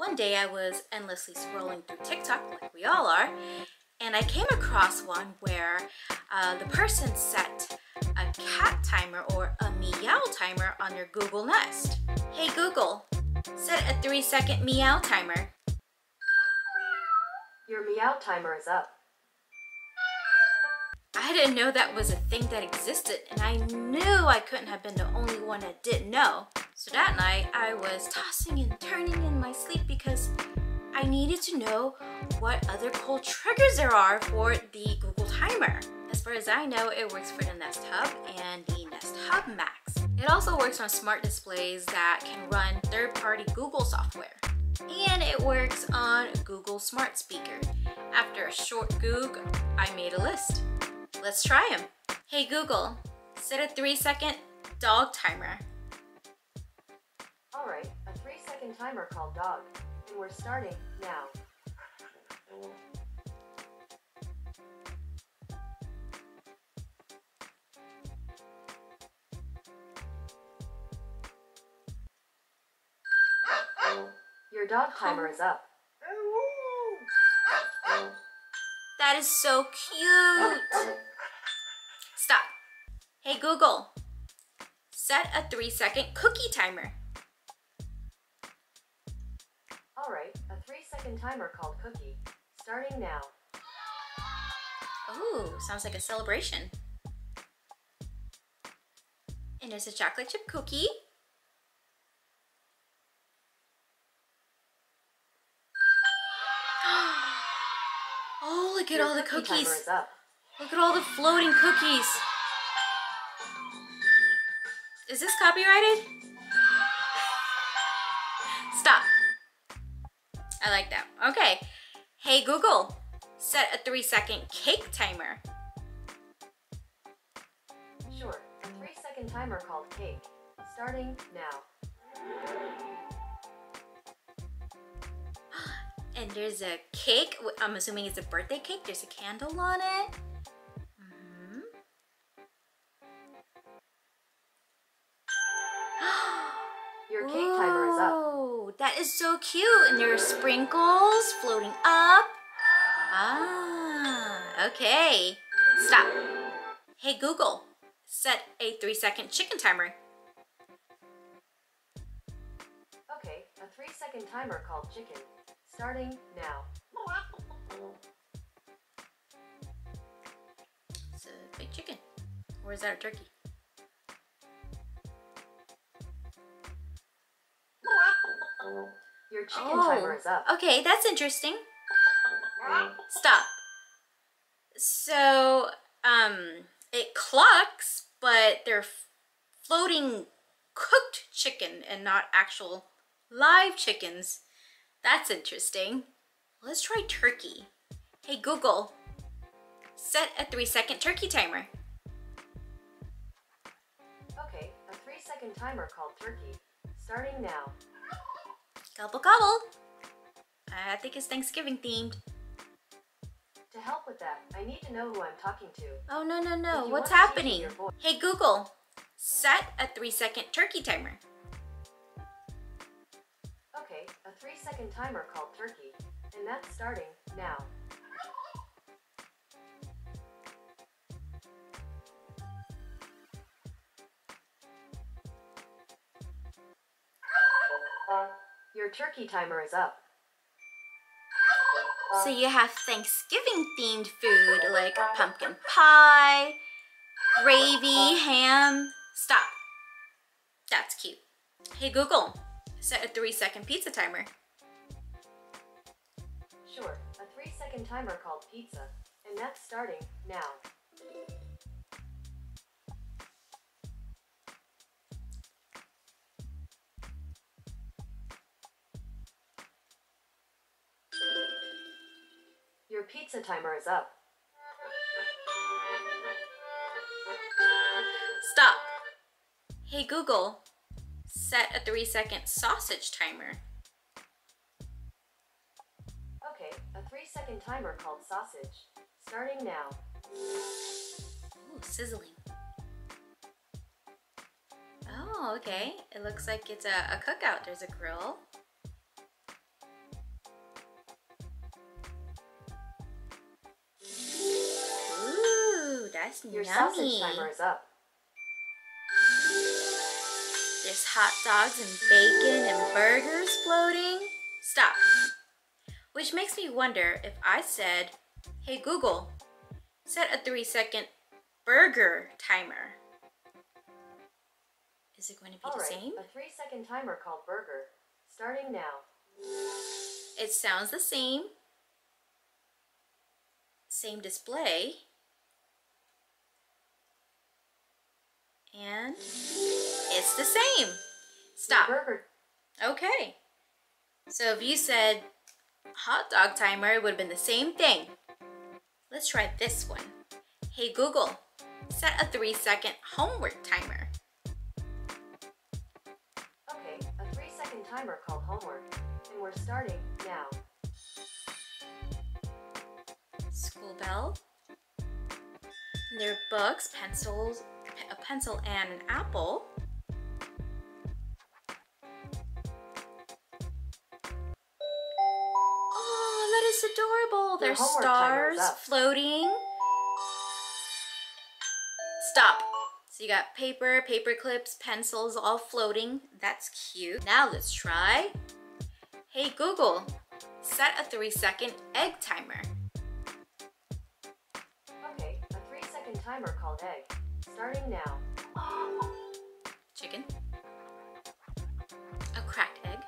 One day I was endlessly scrolling through TikTok, like we all are, and I came across one where the person set a cat timer or a meow timer on their Google Nest. Hey Google, set a 3-second meow timer. Your meow timer is up. I didn't know that was a thing that existed, and I knew I couldn't have been the only one that didn't know. So that night, I was tossing and turning in my sleep because I needed to know what other cool triggers there are for the Google timer. As far as I know, it works for the Nest Hub and the Nest Hub Max. It also works on smart displays that can run third-party Google software. And it works on Google Smart Speaker. After a short Goog, I made a list. Let's try them. Hey Google, set a 3-second dog timer. Alright, a 3-second timer called dog. And we're starting now. Your dog timer is up. That is so cute. Stop. Hey Google, set a 3-second cookie timer. Alright, a 3-second timer called cookie. Starting now. Ooh, sounds like a celebration. And there's a chocolate chip cookie. Oh, look at all the cookie cookies. Timer is up. Look at all the floating cookies. Is this copyrighted? Stop. I like that. Okay. Hey Google, set a 3-second cake timer. Sure, a 3-second timer called cake. Starting now. And there's a cake. I'm assuming it's a birthday cake. There's a candle on it. Your cake timer is up. Oh, that is so cute. And there are sprinkles floating up. Ah, okay. Stop. Hey Google, set a 3-second chicken timer. Okay, a 3-second timer called chicken. Starting now. It's a big chicken. Or is that a turkey? Your chicken timer is up. Okay, that's interesting. Stop. So, it clucks, but they're floating cooked chicken and not actual live chickens. That's interesting. Let's try turkey. Hey Google, set a 3-second turkey timer. Okay, a 3-second timer called turkey. Starting now. Gobble gobble. I think it's Thanksgiving themed. To help with that, I need to know who I'm talking to. Oh no no no, If you what's want to change happening? your voice- Hey Google, set a 3-second turkey timer. Okay, a 3-second timer called turkey. And that's starting now. Your turkey timer is up. So you have Thanksgiving themed food like pumpkin pie, gravy, ham. Stop. That's cute. Hey Google, set a 3-second pizza timer. Sure, a 3-second timer called pizza. And that's starting now. Your pizza timer is up. Stop. Hey Google, set a 3-second sausage timer. Okay, a 3-second timer called sausage. Starting now. Ooh, sizzling. Oh, okay. It looks like it's a cookout. There's a grill. That's Your yummy. sausage timer is up. There's hot dogs and bacon and burgers floating. Stop. Which makes me wonder if I said, hey Google, set a 3-second burger timer. Is it going to be the same? A 3-second timer called burger. Starting now. It sounds the same. Same display. And it's the same. Stop. Burger. Okay. So if you said hot dog timer, it would have been the same thing. Let's try this one. Hey Google, set a 3-second homework timer. Okay, a 3-second timer called homework. And we're starting now. School bell. And there are books, pencils, a pencil and an apple. Oh, that is adorable. There's stars floating. Stop. So you got paper, paper clips, pencils all floating. That's cute. Now let's try. Hey Google, set a 3-second egg timer. Okay, a 3-second timer called egg. Starting now. Chicken. A cracked egg.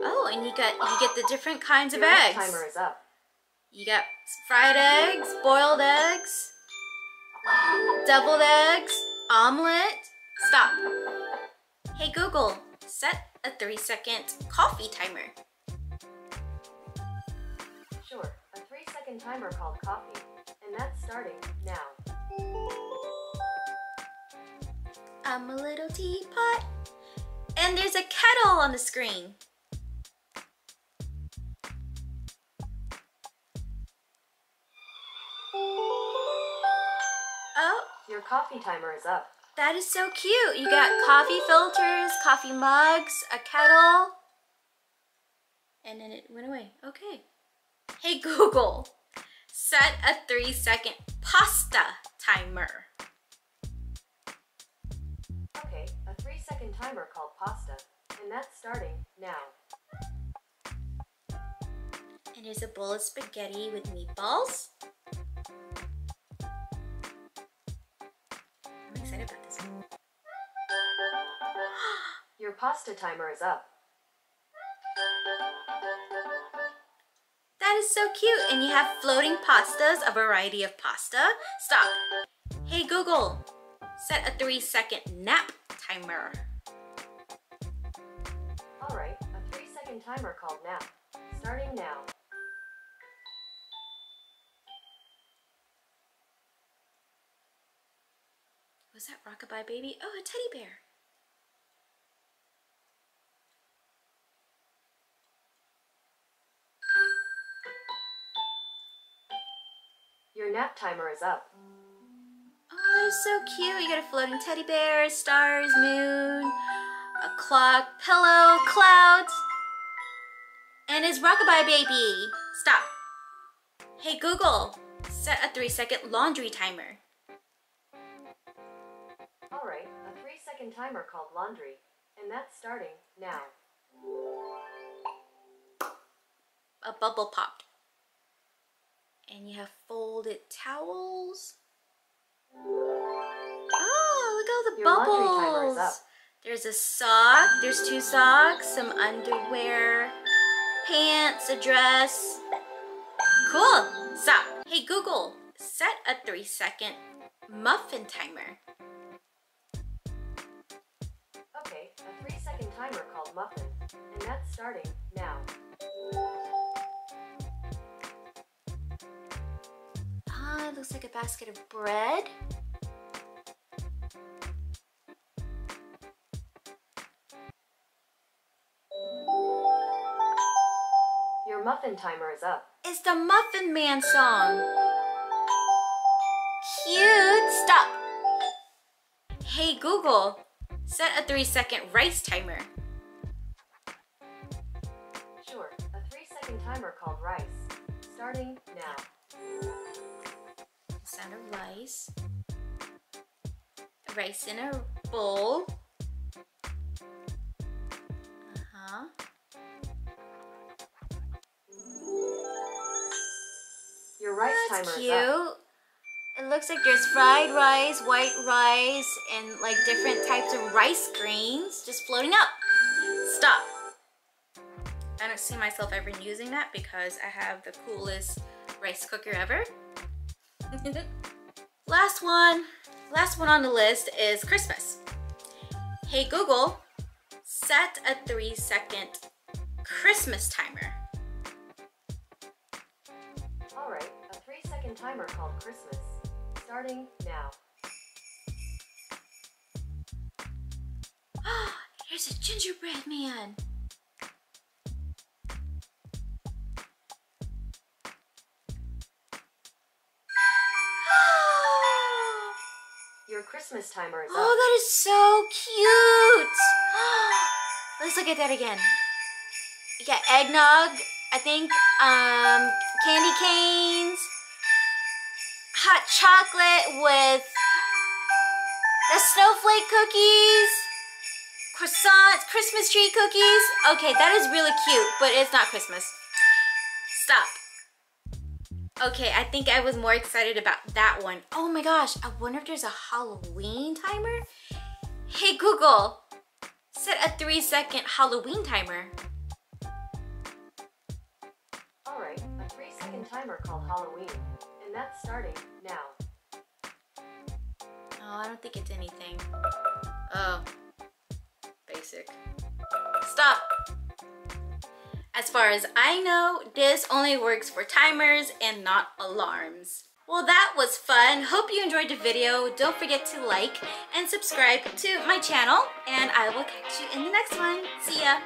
Oh, and you get the different kinds of eggs. Your timer is up. You got fried eggs, boiled eggs, deviled eggs, omelet. Stop. Hey Google, set a 3-second coffee timer. Sure, a 3-second timer called coffee. And that's starting now. I'm a little teapot. And there's a kettle on the screen. Oh, your coffee timer is up. That is so cute. You got coffee filters, coffee mugs, a kettle. And then it went away. Okay. Hey Google, set a 3-second pasta timer. Okay, a 3-second timer called pasta. And that's starting now. And there's a bowl of spaghetti with meatballs. I'm excited about this one. Your pasta timer is up. That is so cute. And you have floating pastas, a variety of pasta. Stop. Hey Google, set a 3-second nap timer. Alright, a 3-second timer called nap. Starting now. Was that Rockabye Baby? Oh, a teddy bear. Your nap timer is up. Oh, it's so cute. You got a floating teddy bear, stars, moon, a clock, pillow, clouds, and his Rockabye Baby. Stop. Hey Google, set a 3-second laundry timer. Alright, a 3-second timer called laundry. And that's starting now. A bubble popped. And you have folded towels. Oh, look at all the Your laundry timer is bubbles. up. There's a sock, there's 2 socks, some underwear, pants, a dress. Cool. Stop. Hey Google, set a 3-second muffin timer. Okay, a 3-second timer called muffin. And that's starting now. Ah, it looks like a basket of bread. Your muffin timer is up. It's the Muffin Man song. Cute. Stop. Hey Google, set a 3-second rice timer. Sure, a 3-second 3-second timer called rice. Starting now. The sound of rice. Rice in a bowl. Uh-huh. Your rice That's timer cute. is up. It looks like there's fried rice, white rice, and like different types of rice grains just floating up. Stop. I don't see myself ever using that because I have the coolest rice cooker ever. Last one on the list is Christmas. Hey Google, set a 3-second Christmas timer. Alright, a 3-second timer called Christmas. Starting now. Here's a gingerbread man. Your Christmas timer is up. Oh, that is so cute. Let's look at that again. You got eggnog, I think, candy canes, hot chocolate with the snowflake cookies, croissants, Christmas tree cookies. Okay, that is really cute, but it's not Christmas. Stop. Okay, I think I was more excited about that one. Oh my gosh, I wonder if there's a Halloween timer? Hey Google, set a 3-second Halloween timer. Alright, a 3-second timer called Halloween. And that's starting now. Oh, I don't think it's anything. Oh, basic. Stop. As far as I know, this only works for timers and not alarms. Well, that was fun. Hope you enjoyed the video. Don't forget to like and subscribe to my channel, and I will catch you in the next one. See ya.